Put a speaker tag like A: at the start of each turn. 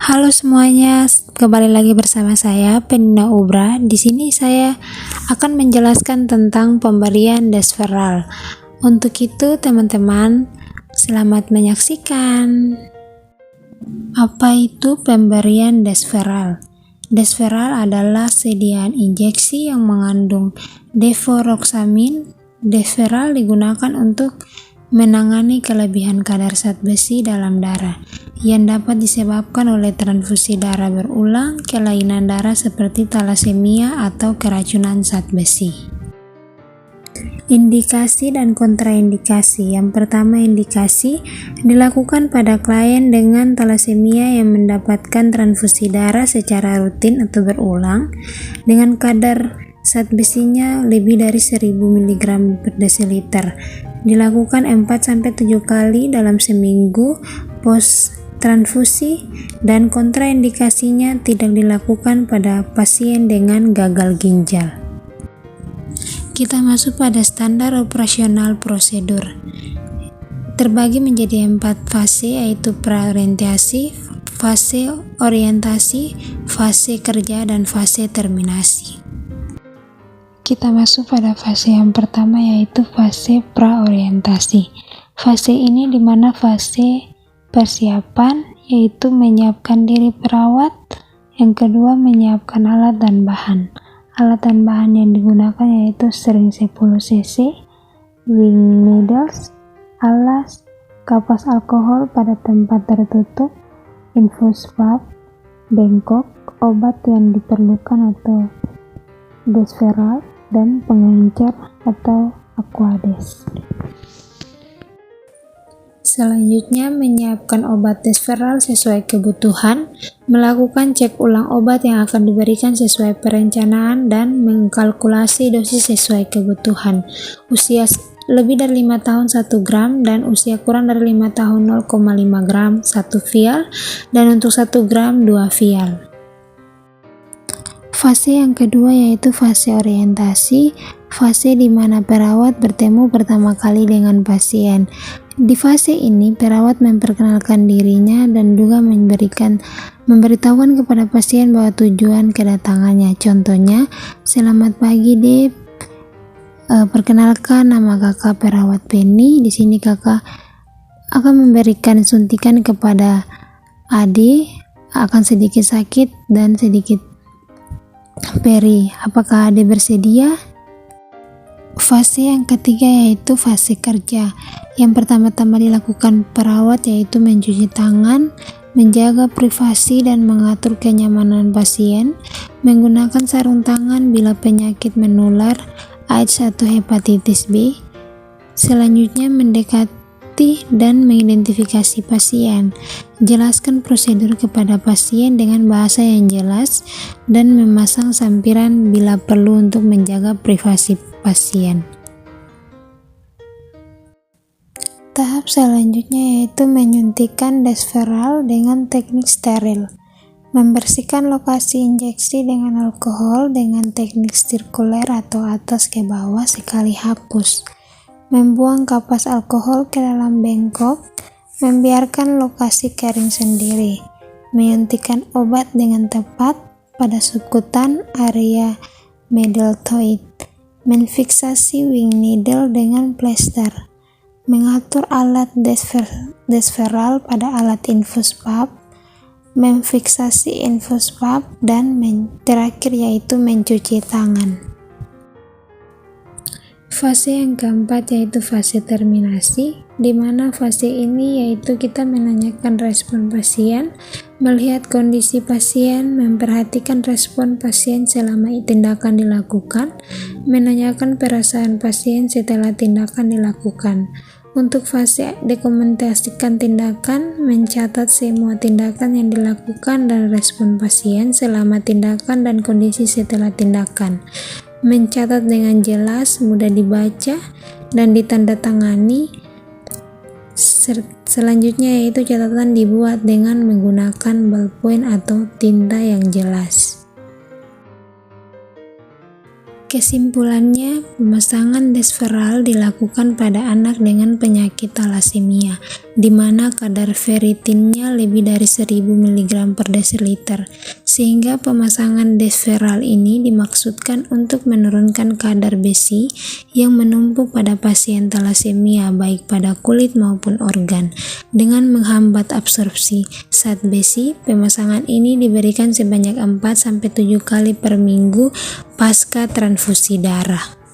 A: Halo semuanya, kembali lagi bersama saya Penina Ubra. Di sini saya akan menjelaskan tentang pemberian desferal. Untuk itu teman-teman, selamat menyaksikan. Apa itu pemberian desferal? Desferal adalah sediaan injeksi yang mengandung deferoxamine. Desferal digunakan untuk menangani kelebihan kadar zat besi dalam darah yang dapat disebabkan oleh transfusi darah berulang, kelainan darah seperti talasemia atau keracunan zat besi. Indikasi dan kontraindikasi. Yang pertama, indikasi dilakukan pada klien dengan talasemia yang mendapatkan transfusi darah secara rutin atau berulang dengan kadar zat besinya lebih dari 1000 mg per desiliter. Dilakukan 4-7 kali dalam seminggu pos transfusi, dan kontraindikasinya tidak dilakukan pada pasien dengan gagal ginjal. Kita masuk pada standar operasional prosedur. Terbagi menjadi 4 fase, yaitu praorientasi, fase orientasi, fase kerja, dan fase terminasi. Kita masuk pada fase yang pertama, yaitu fase praorientasi. Fase ini dimana fase persiapan, yaitu menyiapkan diri perawat. Yang kedua, menyiapkan alat dan bahan. Alat dan bahan yang digunakan yaitu sering 10 cc, wing needles, alas, kapas alkohol pada tempat tertutup, infus valve, bengkok, obat yang diperlukan atau desferal, dan pengencer atau aquades. Selanjutnya, menyiapkan obat desferal sesuai kebutuhan, melakukan cek ulang obat yang akan diberikan sesuai perencanaan, dan mengkalkulasi dosis sesuai kebutuhan. Usia lebih dari 5 tahun 1 gram, dan usia kurang dari 5 tahun 0,5 gram 1 vial, dan untuk 1 gram 2 vial. Fase yang kedua yaitu fase orientasi, fase di mana perawat bertemu pertama kali dengan pasien. Di fase ini, perawat memperkenalkan dirinya dan juga memberitahukan kepada pasien bahwa tujuan kedatangannya. Contohnya, selamat pagi Dep, perkenalkan nama kakak perawat Penny. Di sini kakak akan memberikan suntikan kepada Ade, akan sedikit sakit dan sedikit perih. Apakah Ade bersedia? Fase yang ketiga yaitu fase kerja. Yang pertama-tama dilakukan perawat yaitu mencuci tangan, menjaga privasi dan mengatur kenyamanan pasien, menggunakan sarung tangan bila penyakit menular, AIDS atau hepatitis B. Selanjutnya, mendekati dan mengidentifikasi pasien. Jelaskan prosedur kepada pasien dengan bahasa yang jelas dan memasang sampiran bila perlu untuk menjaga privasi pasien. Tahap selanjutnya yaitu menyuntikkan desferal dengan teknik steril. Membersihkan lokasi injeksi dengan alkohol dengan teknik sirkuler atau atas ke bawah sekali hapus. Membuang kapas alkohol ke dalam bengkok, membiarkan lokasi kering sendiri, menyuntikkan obat dengan tepat pada sukutan area deltoid, menfiksasi wing needle dengan plester, mengatur alat desferal pada alat infus valve, memfiksasi infus valve, dan terakhir yaitu mencuci tangan. Fase yang keempat yaitu fase terminasi, di mana fase ini yaitu kita menanyakan respon pasien, melihat kondisi pasien, memperhatikan respon pasien selama tindakan dilakukan, menanyakan perasaan pasien setelah tindakan dilakukan. Untuk fase dokumentasikan tindakan, mencatat semua tindakan yang dilakukan dan respon pasien selama tindakan dan kondisi setelah tindakan. Mencatat dengan jelas, mudah dibaca, dan ditandatangani. Selanjutnya yaitu catatan dibuat dengan menggunakan ballpoint atau tinta yang jelas. Kesimpulannya, pemasangan desferal dilakukan pada anak dengan penyakit talasemia, di mana kadar ferritinnya lebih dari 1000 mg per desiliter, sehingga pemasangan desferal ini dimaksudkan untuk menurunkan kadar besi yang menumpuk pada pasien talasemia baik pada kulit maupun organ, dengan menghambat absorpsi. Saat besi, pemasangan ini diberikan sebanyak 4-7 kali per minggu pasca transfusi darah.